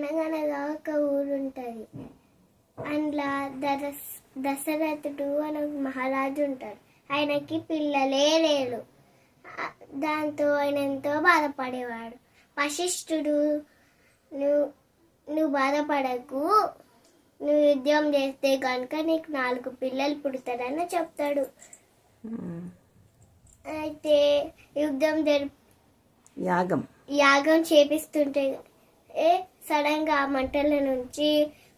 అనగనగా ఒక ఊరు ఉంటుంది. అందులో దశరథుడు అని ఒక మహారాజు ఉంటాడు. ఆయనకి పిల్లలే లేరు. దాంతో ఆయన ఎంతో బాధపడేవాడు. వశిష్ఠుడు, నువ్వు బాధపడకు, నువ్వు యుద్ధం చేస్తే కనుక నీకు 4 పిల్లలు పుడతారని చెప్తాడు. అయితే యుద్ధం యాగం చేపిస్తుంటే సడన్ గా ఆ మంటల నుంచి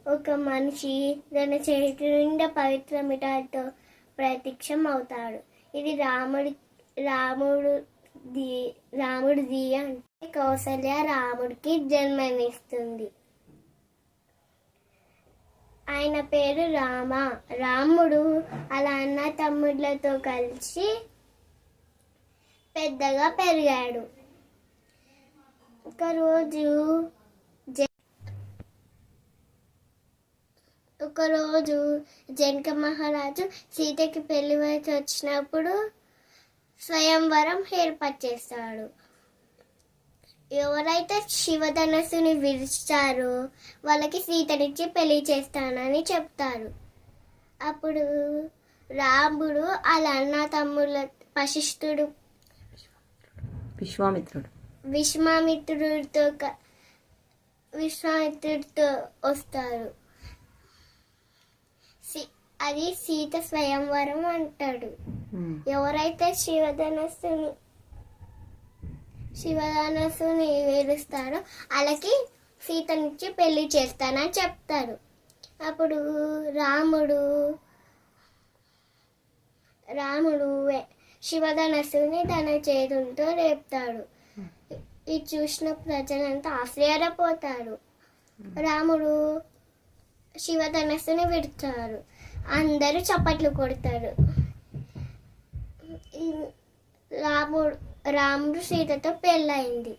ఒక మనిషి తన చేతి నిండా పవిత్ర మిఠాయితో ప్రత్యక్షం అవుతాడు. ఇది రాముడిది అంటే కౌసల్య రాముడికి జన్మనిస్తుంది. ఆయన పేరు రాముడు అలా అన్న తమ్ముళ్ళతో కలిసి పెద్దగా పెరిగాడు. ఒకరోజు జనక మహారాజు సీతకి పెళ్లి వయసు వచ్చినప్పుడు స్వయంవరం ఏర్పాటు చేస్తాడు. ఎవరైతే శివధనస్సుని విరిచారో వాళ్ళకి సీతనిచ్చి పెళ్లి చేస్తానని చెప్తారు. అప్పుడు రాముడు అలా అన్న తమ్ముళ్ళ వశిష్ఠుడు విశ్వామిత్రుడితో వస్తారు. అది సీత స్వయంవరం అంటాడు. ఎవరైతే శివధనస్సుని వేలుస్తారో వాళ్ళకి సీతనిచ్చి పెళ్లి చేస్తానని చెప్తారు. అప్పుడు రాముడు శివధనస్సుని తన చేతులతో రేపుతాడు. ఇది చూసిన ప్రజలంతా ఆశ్చర్యపోతారు. రాముడు శివధనస్సుని విడతారు. అందరూ చప్పట్లు కొడతారు. రాముడు సీతతో పెళ్ళయింది.